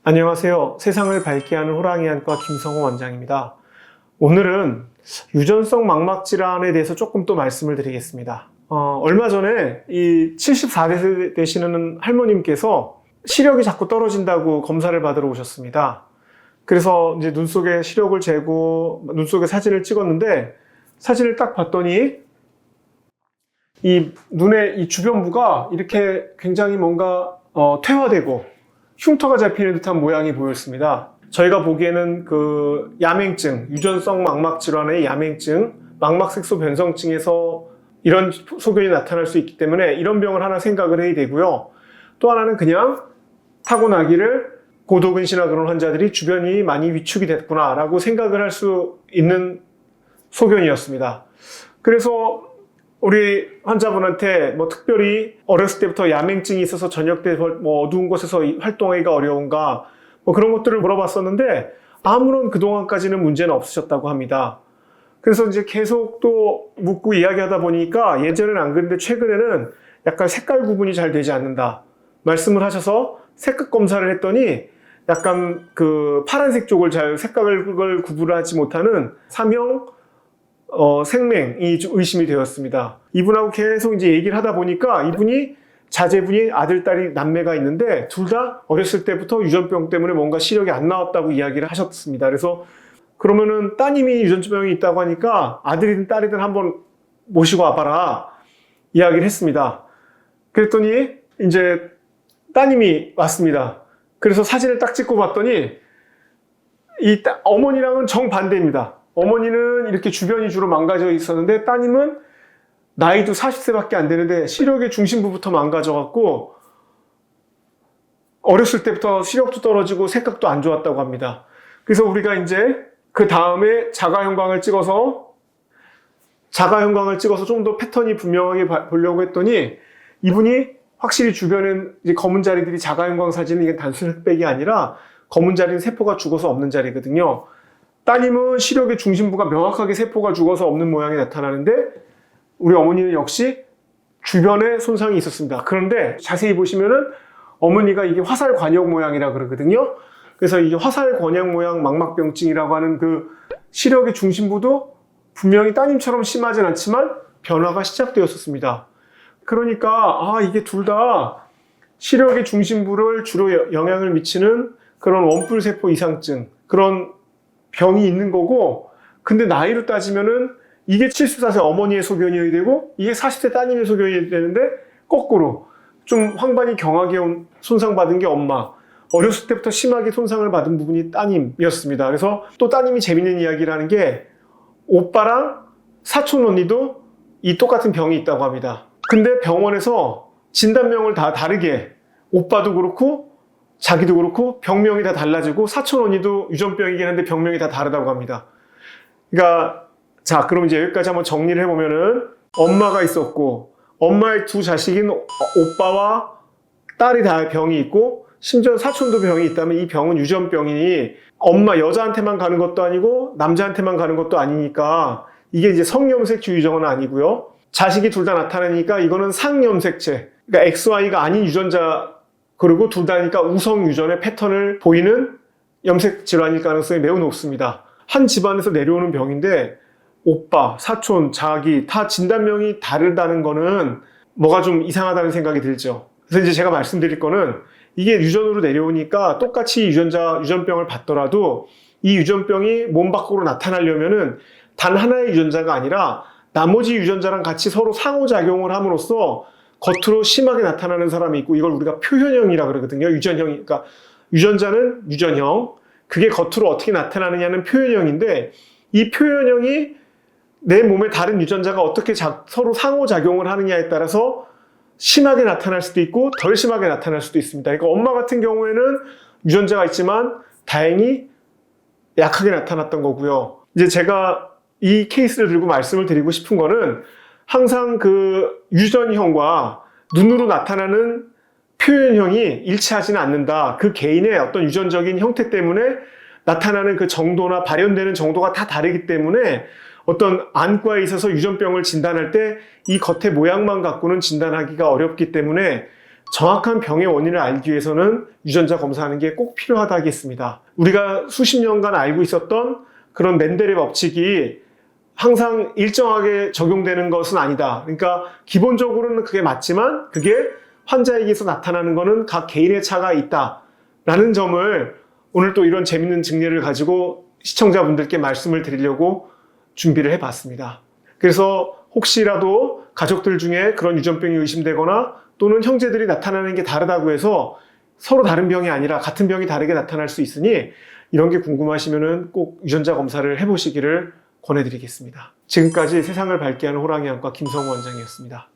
안녕하세요. 세상을 밝게 하는 호랑이 안과 김성호 원장입니다. 오늘은 유전성 망막 질환에 대해서 조금 또 말씀을 드리겠습니다. 얼마 전에 이 74세 되시는 할머님께서 시력이 자꾸 떨어진다고 검사를 받으러 오셨습니다. 그래서 이제 눈 속에 시력을 재고 눈 속에 사진을 찍었는데 사진을 딱 봤더니 이 눈의 이 주변부가 이렇게 굉장히 뭔가 퇴화되고 흉터가 잡히는 듯한 모양이 보였습니다. 저희가 보기에는 그 야맹증, 유전성 망막 질환의 야맹증, 망막색소 변성증에서 이런 소견이 나타날 수 있기 때문에 이런 병을 하나 생각을 해야 되고요. 또 하나는 그냥 타고나기를 고도근시나 그런 환자들이 주변이 많이 위축이 됐구나라고 생각을 할 수 있는 소견이었습니다. 그래서 우리 환자분한테 뭐 특별히 어렸을 때부터 야맹증이 있어서 저녁 때 뭐 어두운 곳에서 활동하기가 어려운가 뭐 그런 것들을 물어봤었는데 아무런 그동안까지는 문제는 없으셨다고 합니다. 그래서 이제 계속 또 묻고 이야기하다 보니까 예전에는 안 그랬는데 최근에는 약간 색깔 구분이 잘 되지 않는다 말씀을 하셔서 색깔 검사를 했더니 약간 그 파란색 쪽을 잘 색깔을 구분을 하지 못하는 삼형 생맹이 의심이 되었습니다. 이분하고 계속 이제 얘기를 하다 보니까 이분이 자제분이 아들, 딸이 남매가 있는데 둘 다 어렸을 때부터 유전병 때문에 뭔가 시력이 안 나왔다고 이야기를 하셨습니다. 그래서 그러면은 따님이 유전병이 있다고 하니까 아들이든 딸이든 한번 모시고 와봐라 이야기를 했습니다. 그랬더니 이제 따님이 왔습니다. 그래서 사진을 딱 찍고 봤더니 이 어머니랑은 정반대입니다. 어머니는 이렇게 주변이 주로 망가져 있었는데 따님은 나이도 40세밖에 안 되는데 시력의 중심부부터 망가져갖고 어렸을 때부터 시력도 떨어지고 생각도 안 좋았다고 합니다. 그래서 우리가 이제 그 다음에 자가형광을 찍어서 좀 더 패턴이 분명하게 보려고 했더니 이분이 확실히 주변엔 이제 검은 자리들이 자가형광 사진은 이게 단순 흑백이 아니라 검은 자리는 세포가 죽어서 없는 자리거든요. 따님은 시력의 중심부가 명확하게 세포가 죽어서 없는 모양이 나타나는데 우리 어머니는 역시 주변에 손상이 있었습니다. 그런데 자세히 보시면은 어머니가 이게 화살 관역 모양이라 그러거든요. 그래서 이게 화살 관역 모양 망막병증이라고 하는 그 시력의 중심부도 분명히 따님처럼 심하진 않지만 변화가 시작되었었습니다. 그러니까 이게 둘 다 시력의 중심부를 주로 영향을 미치는 그런 원뿔세포 이상증 그런 병이 있는 거고, 근데 나이로 따지면은 이게 74세 어머니의 소견이어야 되고 이게 40세 따님의 소견이 되는데 거꾸로 좀 황반이 경하게 손상받은 게 엄마, 어렸을 때부터 심하게 손상을 받은 부분이 따님이었습니다. 그래서 또 따님이 재밌는 이야기를 하는 게 오빠랑 사촌 언니도 이 똑같은 병이 있다고 합니다. 근데 병원에서 진단명을 다 다르게 오빠도 그렇고 자기도 그렇고 병명이 다 달라지고 사촌 언니도 유전병이긴 한데 병명이 다 다르다고 합니다. 그러니까 자, 그럼 이제 여기까지 한번 정리를 해보면은 엄마가 있었고 엄마의 두 자식인 오빠와 딸이 다 병이 있고 심지어 사촌도 병이 있다면 이 병은 유전병이니 엄마 여자한테만 가는 것도 아니고 남자한테만 가는 것도 아니니까 이게 이제 성염색체 유전은 아니고요. 자식이 둘 다 나타나니까 이거는 상염색체, 그러니까 XY가 아닌 유전자, 그리고 둘 다니까 우성 유전의 패턴을 보이는 염색 질환일 가능성이 매우 높습니다. 한 집안에서 내려오는 병인데 오빠, 사촌, 자기 다 진단명이 다르다는 거는 뭐가 좀 이상하다는 생각이 들죠. 그래서 이제 제가 말씀드릴 거는 이게 유전으로 내려오니까 똑같이 유전병을 받더라도 이 유전병이 몸 밖으로 나타나려면은 단 하나의 유전자가 아니라 나머지 유전자랑 같이 서로 상호작용을 함으로써 겉으로 심하게 나타나는 사람이 있고 이걸 우리가 표현형이라 그러거든요. 그러니까 유전자는 유전형, 그게 겉으로 어떻게 나타나느냐는 표현형인데 이 표현형이 내 몸에 다른 유전자가 어떻게 서로 상호작용을 하느냐에 따라서 심하게 나타날 수도 있고 덜 심하게 나타날 수도 있습니다. 그러니까 엄마 같은 경우에는 유전자가 있지만 다행히 약하게 나타났던 거고요. 이제 제가 이 케이스를 들고 말씀을 드리고 싶은 거는 항상 그 유전형과 눈으로 나타나는 표현형이 일치하지는 않는다. 그 개인의 어떤 유전적인 형태 때문에 나타나는 그 정도나 발현되는 정도가 다 다르기 때문에 어떤 안과에 있어서 유전병을 진단할 때 이 겉의 모양만 갖고는 진단하기가 어렵기 때문에 정확한 병의 원인을 알기 위해서는 유전자 검사하는 게 꼭 필요하다 하겠습니다. 우리가 수십 년간 알고 있었던 그런 멘델의 법칙이 항상 일정하게 적용되는 것은 아니다. 그러니까 기본적으로는 그게 맞지만 그게 환자에게서 나타나는 것은 각 개인의 차가 있다라는 점을 오늘 또 이런 재밌는 증례를 가지고 시청자분들께 말씀을 드리려고 준비를 해봤습니다. 그래서 혹시라도 가족들 중에 그런 유전병이 의심되거나 또는 형제들이 나타나는 게 다르다고 해서 서로 다른 병이 아니라 같은 병이 다르게 나타날 수 있으니 이런 게 궁금하시면은 꼭 유전자 검사를 해보시기를 권해드리겠습니다. 지금까지 세상을 밝게 하는 호랑이 안과 김성우 원장이었습니다.